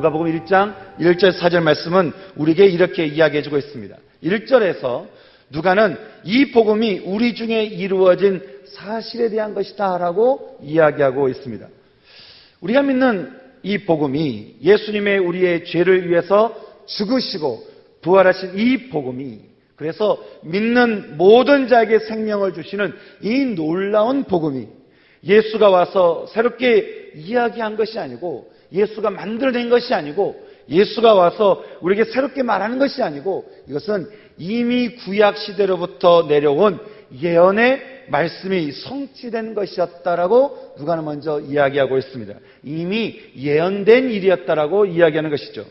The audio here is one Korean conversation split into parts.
누가복음 1장 1절 4절 말씀은 우리에게 이렇게 이야기해주고 있습니다. 1절에서 누가는 이 복음이 우리 중에 이루어진 사실에 대한 것이다 라고 이야기하고 있습니다. 우리가 믿는 이 복음이 예수님의 우리의 죄를 위해서 죽으시고 부활하신 이 복음이, 그래서 믿는 모든 자에게 생명을 주시는 이 놀라운 복음이 예수가 와서 새롭게 이야기한 것이 아니고, 예수가 만들어낸 것이 아니고, 예수가 와서 우리에게 새롭게 말하는 것이 아니고, 이것은 이미 구약 시대로부터 내려온 예언의 말씀이 성취된 것이었다라고 누가는 먼저 이야기하고 있습니다. 이미 예언된 일이었다라고 이야기하는 것이죠.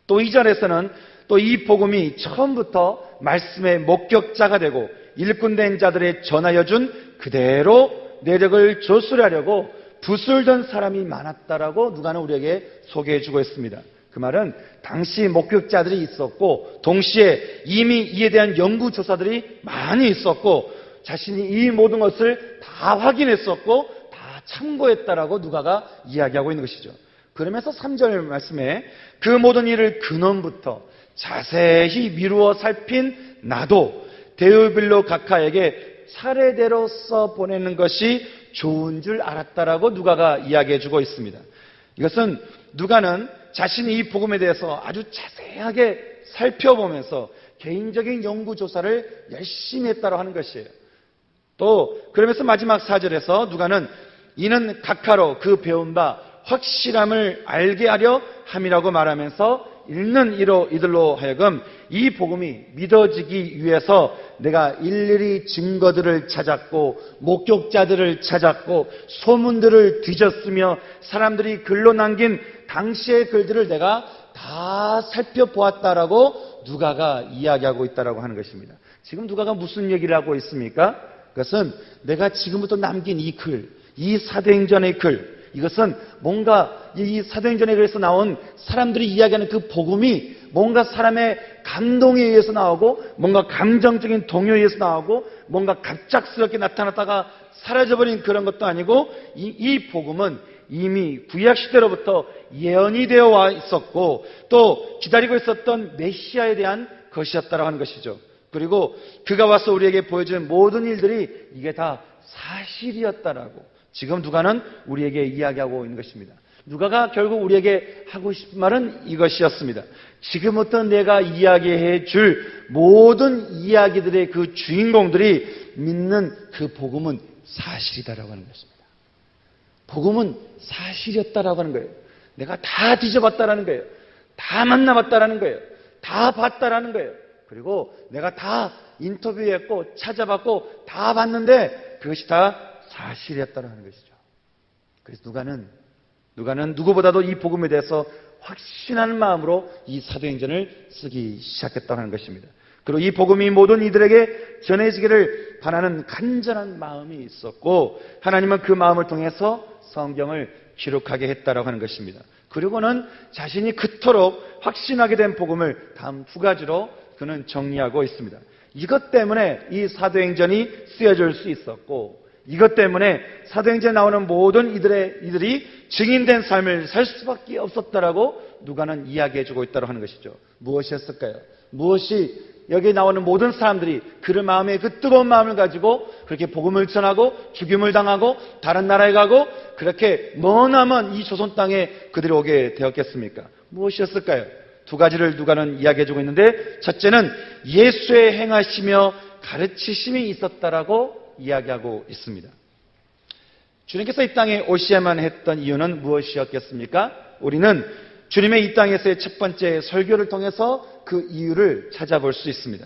또 2절에서는 또 이 복음이 처음부터 말씀의 목격자가 되고 일꾼된 자들의 전하여준 그대로 내력을 조술하려고 부술던 사람이 많았다라고 누가는 우리에게 소개해주고 있습니다. 그 말은 당시 목격자들이 있었고 동시에 이미 이에 대한 연구조사들이 많이 있었고 자신이 이 모든 것을 다 확인했었고 다 참고했다라고 누가가 이야기하고 있는 것이죠. 그러면서 3절 말씀에 그 모든 일을 근원부터 자세히 미루어 살핀 나도 데오빌로 각하에게 차례대로 써 보내는 것이 좋은 줄 알았다라고 누가가 이야기해주고 있습니다. 이것은 누가는 자신이 이 복음에 대해서 아주 자세하게 살펴보면서 개인적인 연구조사를 열심히 했다고 하는 것이에요. 또 그러면서 마지막 4절에서 누가는 이는 각하로 그 배운 바 확실함을 알게 하려 함이라고 말하면서 읽는 이들로 하여금 이 복음이 믿어지기 위해서 내가 일일이 증거들을 찾았고 목격자들을 찾았고 소문들을 뒤졌으며 사람들이 글로 남긴 당시의 글들을 내가 다 살펴보았다라고 누가가 이야기하고 있다라고 하는 것입니다. 지금 누가가 무슨 얘기를 하고 있습니까? 그것은 내가 지금부터 남긴 이 글, 이 사도행전의 글, 이것은 뭔가 이 사도행전에 의해서 나온 사람들이 이야기하는 그 복음이 뭔가 사람의 감동에 의해서 나오고 뭔가 감정적인 동요에 의해서 나오고 뭔가 갑작스럽게 나타났다가 사라져버린 그런 것도 아니고 이 복음은 이미 구약시대로부터 예언이 되어 와 있었고 또 기다리고 있었던 메시아에 대한 것이었다고 하는 것이죠. 그리고 그가 와서 우리에게 보여준 모든 일들이 이게 다 사실이었다라고 지금 누가는 우리에게 이야기하고 있는 것입니다. 누가가 결국 우리에게 하고 싶은 말은 이것이었습니다. 지금부터 내가 이야기해 줄 모든 이야기들의 그 주인공들이 믿는 그 복음은 사실이다라고 하는 것입니다. 복음은 사실이었다라고 하는 거예요. 내가 다 뒤져봤다라는 거예요. 다 만나봤다라는 거예요. 다 봤다라는 거예요. 그리고 내가 다 인터뷰했고 찾아봤고 다 봤는데 그것이 다 사실이었다고 하는 것이죠. 그래서 누가는 누구보다도 이 복음에 대해서 확신하는 마음으로 이 사도행전을 쓰기 시작했다고 하는 것입니다. 그리고 이 복음이 모든 이들에게 전해지기를 바라는 간절한 마음이 있었고 하나님은 그 마음을 통해서 성경을 기록하게 했다고 하는 것입니다. 그리고는 자신이 그토록 확신하게 된 복음을 다음 두 가지로 그는 정리하고 있습니다. 이것 때문에 이 사도행전이 쓰여질 수 있었고 이것 때문에 사도행전에 나오는 모든 이들이 증인된 삶을 살 수밖에 없었다라고 누가는 이야기해주고 있다고 하는 것이죠. 무엇이었을까요? 무엇이 여기 나오는 모든 사람들이 그들 마음에 그 뜨거운 마음을 가지고 그렇게 복음을 전하고 죽임을 당하고 다른 나라에 가고 그렇게 머나먼 이 조선 땅에 그들이 오게 되었겠습니까? 무엇이었을까요? 두 가지를 누가는 이야기해주고 있는데 첫째는 예수의 행하시며 가르치심이 있었다라고 이야기하고 있습니다. 주님께서 이 땅에 오셔야만 했던 이유는 무엇이었겠습니까? 우리는 주님의 이 땅에서의 첫 번째 설교를 통해서 그 이유를 찾아볼 수 있습니다.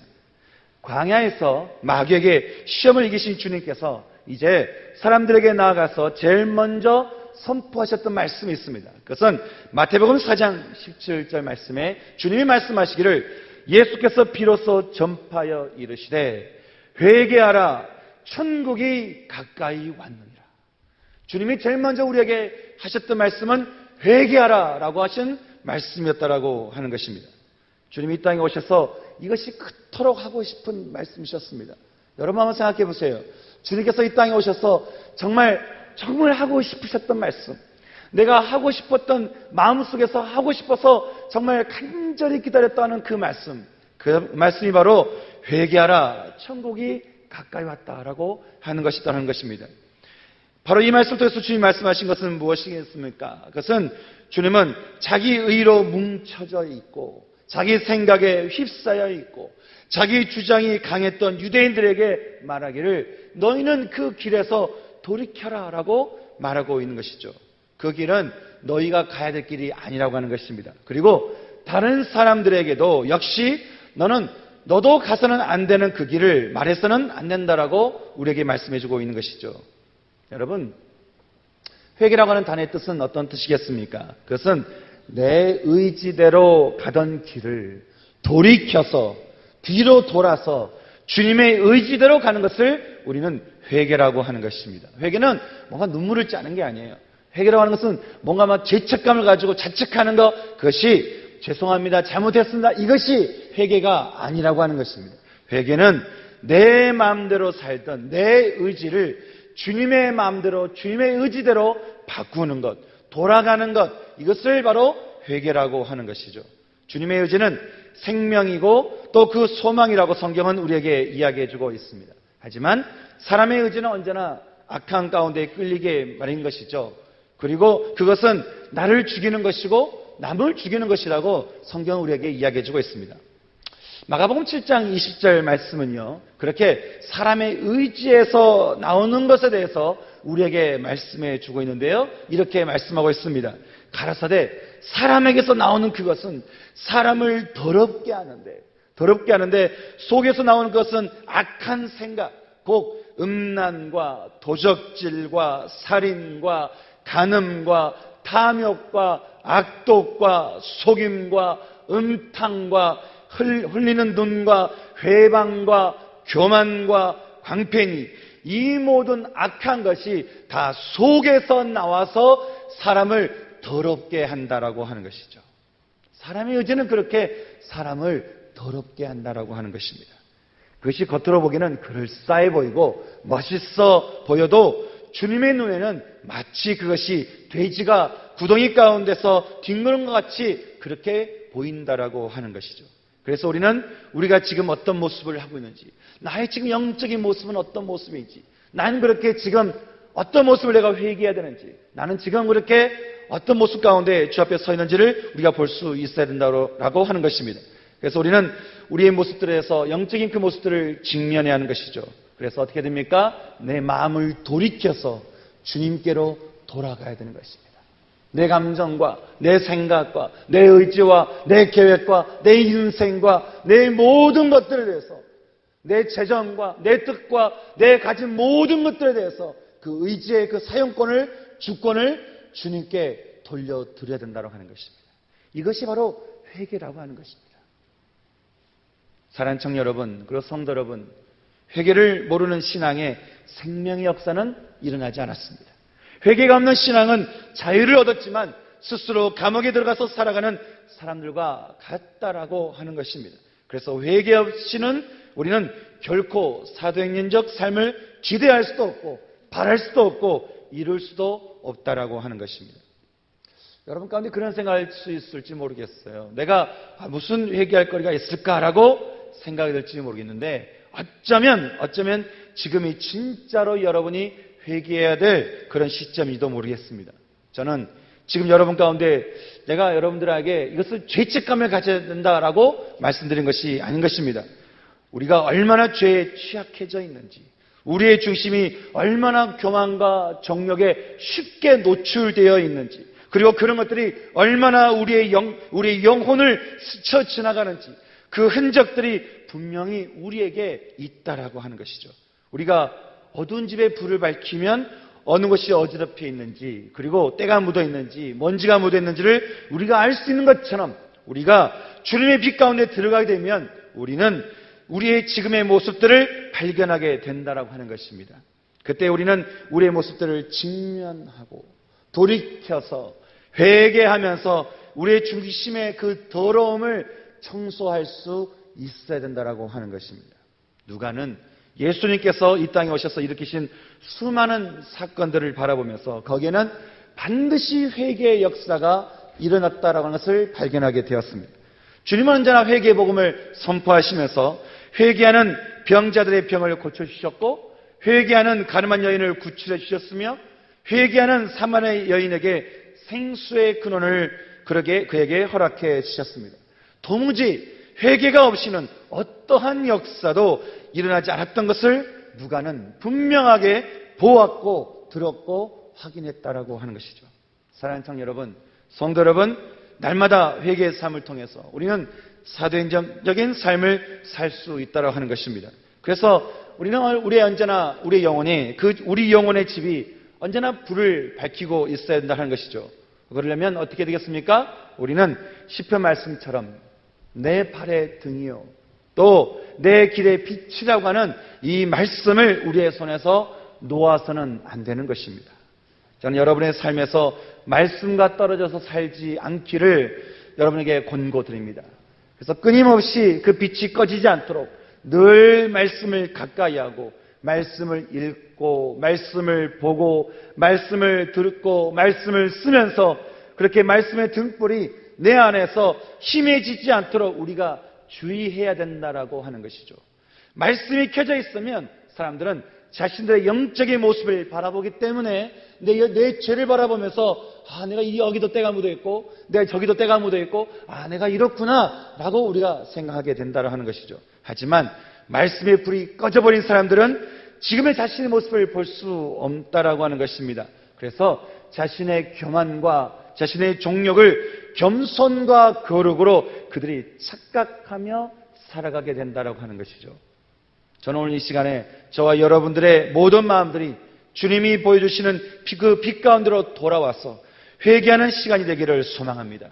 광야에서 마귀에게 시험을 이기신 주님께서 이제 사람들에게 나아가서 제일 먼저 선포하셨던 말씀이 있습니다. 그것은 마태복음 4장 17절 말씀에 주님이 말씀하시기를 예수께서 비로소 전파하여 이르시되 회개하라 천국이 가까이 왔느니라. 주님이 제일 먼저 우리에게 하셨던 말씀은 회개하라 라고 하신 말씀이었다라고 하는 것입니다. 주님이 이 땅에 오셔서 이것이 그토록 하고 싶은 말씀이셨습니다. 여러분 한번 생각해 보세요. 주님께서 이 땅에 오셔서 정말 하고 싶으셨던 말씀, 내가 하고 싶었던, 마음속에서 하고 싶어서 정말 간절히 기다렸다는 그 말씀이 바로 회개하라, 천국이 가까이 왔다라고 하는 것이라는 것입니다. 바로 이 말씀을 통해서 주님이 말씀하신 것은 무엇이겠습니까? 그것은 주님은 자기 의로 뭉쳐져 있고 자기 생각에 휩싸여 있고 자기 주장이 강했던 유대인들에게 말하기를 너희는 그 길에서 돌이켜라 라고 말하고 있는 것이죠. 그 길은 너희가 가야 될 길이 아니라고 하는 것입니다. 그리고 다른 사람들에게도 역시 너도 가서는 안 되는 그 길을 말해서는 안 된다라고 우리에게 말씀해주고 있는 것이죠. 여러분, 회개라고 하는 단어의 뜻은 어떤 뜻이겠습니까? 그것은 내 의지대로 가던 길을 돌이켜서 뒤로 돌아서 주님의 의지대로 가는 것을 우리는 회개라고 하는 것입니다. 회개는 뭔가 눈물을 짜는 게 아니에요. 회개라고 하는 것은 뭔가 막 죄책감을 가지고 자책하는 것, 그것이 죄송합니다, 잘못했습니다, 이것이 회개가 아니라고 하는 것입니다. 회개는 내 마음대로 살던 내 의지를 주님의 마음대로, 주님의 의지대로 바꾸는 것, 돌아가는 것, 이것을 바로 회개라고 하는 것이죠. 주님의 의지는 생명이고 또 그 소망이라고 성경은 우리에게 이야기해주고 있습니다. 하지만 사람의 의지는 언제나 악한 가운데 끌리게 마련인 것이죠. 그리고 그것은 나를 죽이는 것이고 남을 죽이는 것이라고 성경은 우리에게 이야기해주고 있습니다. 마가복음 7장 20절 말씀은요, 그렇게 사람의 의지에서 나오는 것에 대해서 우리에게 말씀해 주고 있는데요, 이렇게 말씀하고 있습니다. 가라사대 사람에게서 나오는 그것은 사람을 더럽게 하는데 속에서 나오는 것은 악한 생각, 곧 음란과 도적질과 살인과 간음과 탐욕과 악독과 속임과 음탕과 흘리는 눈과 회방과 교만과 광팬이, 이 모든 악한 것이 다 속에서 나와서 사람을 더럽게 한다라고 하는 것이죠. 사람의 의지는 그렇게 사람을 더럽게 한다라고 하는 것입니다. 그것이 겉으로 보기에는 그럴싸해 보이고 멋있어 보여도 주님의 눈에는 마치 그것이 돼지가 구덩이 가운데서 뒹구는 것 같이 그렇게 보인다라고 하는 것이죠. 그래서 우리가 지금 어떤 모습을 하고 있는지, 나의 지금 영적인 모습은 어떤 모습인지, 나는 그렇게 지금 어떤 모습을 내가 회개해야 되는지, 나는 지금 그렇게 어떤 모습 가운데 주 앞에 서 있는지를 우리가 볼 수 있어야 된다고 하는 것입니다. 그래서 우리는 우리의 모습들에서 영적인 그 모습들을 직면해야 하는 것이죠. 그래서 어떻게 됩니까? 내 마음을 돌이켜서 주님께로 돌아가야 되는 것입니다. 내 감정과 내 생각과 내 의지와 내 계획과 내 인생과 내 모든 것들에 대해서, 내 재정과 내 뜻과 내 가진 모든 것들에 대해서 그 의지의 그 사용권을, 주권을 주님께 돌려드려야 된다고 하는 것입니다. 이것이 바로 회개라고 하는 것입니다. 사랑하는 청년 여러분, 그리고 성도 여러분, 회개를 모르는 신앙에 생명의 역사는 일어나지 않았습니다. 회개가 없는 신앙은 자유를 얻었지만 스스로 감옥에 들어가서 살아가는 사람들과 같다라고 하는 것입니다. 그래서 회개 없이는 우리는 결코 사도행전적 삶을 기대할 수도 없고 바랄 수도 없고 이룰 수도 없다라고 하는 것입니다. 여러분 가운데 그런 생각할 수 있을지 모르겠어요. 내가 무슨 회개할 거리가 있을까라고 생각이 들지 모르겠는데, 어쩌면 지금이 진짜로 여러분이 회개해야 될 그런 시점인지도 모르겠습니다. 저는 지금 여러분 가운데 내가 여러분들에게 이것을 죄책감을 가져야 된다라고 말씀드린 것이 아닌 것입니다. 우리가 얼마나 죄에 취약해져 있는지, 우리의 중심이 얼마나 교만과 정욕에 쉽게 노출되어 있는지, 그리고 그런 것들이 얼마나 우리의 영혼을 스쳐 지나가는지, 그 흔적들이 분명히 우리에게 있다라고 하는 것이죠. 우리가 어두운 집에 불을 밝히면 어느 곳이 어지럽혀 있는지, 그리고 때가 묻어 있는지, 먼지가 묻어 있는지를 우리가 알 수 있는 것처럼, 우리가 주님의 빛 가운데 들어가게 되면 우리는 우리의 지금의 모습들을 발견하게 된다라고 하는 것입니다. 그때 우리는 우리의 모습들을 직면하고 돌이켜서 회개하면서 우리의 중심의 그 더러움을 청소할 수 있어야 된다라고 하는 것입니다. 누가는 예수님께서 이 땅에 오셔서 일으키신 수많은 사건들을 바라보면서 거기에는 반드시 회개의 역사가 일어났다라는 것을 발견하게 되었습니다. 주님은 언제나 회개의 복음을 선포하시면서 회개하는 병자들의 병을 고쳐주셨고, 회개하는 가늠한 여인을 구출해 주셨으며, 회개하는 사마리아 여인에게 생수의 근원을 그에게 허락해 주셨습니다. 도무지 회개가 없이는 어떠한 역사도 일어나지 않았던 것을 누가는 분명하게 보았고 들었고 확인했다라고 하는 것이죠. 사랑하는 청년 여러분, 성도 여러분, 날마다 회개의 삶을 통해서 우리는 사도행전적인 삶을 살 수 있다고 하는 것입니다. 그래서 우리는 언제나 우리 영혼이, 우리 영혼의 집이 언제나 불을 밝히고 있어야 된다 하는 것이죠. 그러려면 어떻게 되겠습니까? 우리는 시편 말씀처럼 내 발의 등이요 또 내 길의 빛이라고 하는 이 말씀을 우리의 손에서 놓아서는 안 되는 것입니다. 저는 여러분의 삶에서 말씀과 떨어져서 살지 않기를 여러분에게 권고드립니다. 그래서 끊임없이 그 빛이 꺼지지 않도록 늘 말씀을 가까이 하고, 말씀을 읽고, 말씀을 보고, 말씀을 듣고, 말씀을 쓰면서 그렇게 말씀의 등불이 내 안에서 희미해지지 않도록 우리가 주의해야 된다라고 하는 것이죠. 말씀이 켜져 있으면 사람들은 자신들의 영적인 모습을 바라보기 때문에 내 죄를 바라보면서 내가 여기도 때가 묻어있고 내가 저기도 때가 묻어있고 내가 이렇구나 라고 우리가 생각하게 된다고 하는 것이죠. 하지만 말씀의 불이 꺼져버린 사람들은 지금의 자신의 모습을 볼 수 없다라고 하는 것입니다. 그래서 자신의 교만과 자신의 종력을 겸손과 거룩으로 그들이 착각하며 살아가게 된다라고 하는 것이죠. 저는 오늘 이 시간에 저와 여러분들의 모든 마음들이 주님이 보여주시는 그 빛 가운데로 돌아와서 회개하는 시간이 되기를 소망합니다.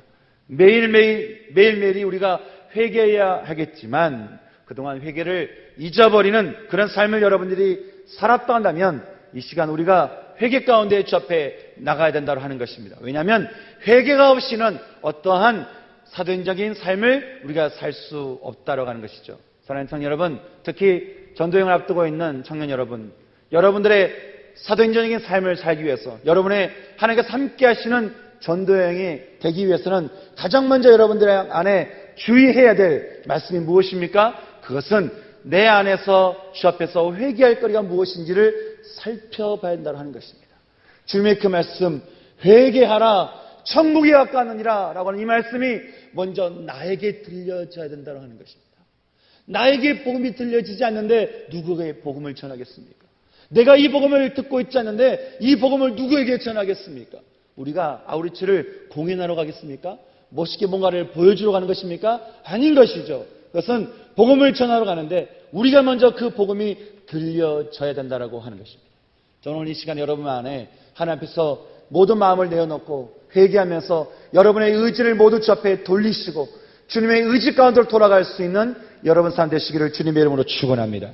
매일매일이 우리가 회개해야 하겠지만 그동안 회개를 잊어버리는 그런 삶을 여러분들이 살았다 한다면 이 시간 우리가 회개 가운데 주 앞에 나가야 된다고 하는 것입니다. 왜냐하면 회개가 없이는 어떠한 사도행적인 삶을 우리가 살 수 없다고 하는 것이죠. 사랑하는 청년 여러분, 특히 전도행을 앞두고 있는 청년 여러분, 여러분들의 사도행적인 삶을 살기 위해서, 여러분의 하나님께서 함께 하시는 전도행이 되기 위해서는 가장 먼저 여러분들 안에 주의해야 될 말씀이 무엇입니까? 그것은 내 안에서 주 앞에서 회개할 거리가 무엇인지를 살펴봐야 한다고 하는 것입니다. 주님의 그 말씀, 회개하라 천국이 가까웠느니라 라고 하는 이 말씀이 먼저 나에게 들려져야 된다고 하는 것입니다. 나에게 복음이 들려지지 않는데 누구에게 복음을 전하겠습니까? 내가 이 복음을 듣고 있지 않는데 이 복음을 누구에게 전하겠습니까? 우리가 아우리치를 공연하러 가겠습니까? 멋있게 뭔가를 보여주러 가는 것입니까? 아닌 것이죠. 그것은 복음을 전하러 가는데 우리가 먼저 그 복음이 들려져야 된다고 하는 것입니다. 저는 오늘 이 시간 여러분 안에 하나님 앞에서 모든 마음을 내어놓고 회개하면서 여러분의 의지를 모두 주 앞에 돌리시고 주님의 의지 가운데로 돌아갈 수 있는 여러분 삶 되시기를 주님의 이름으로 축원합니다.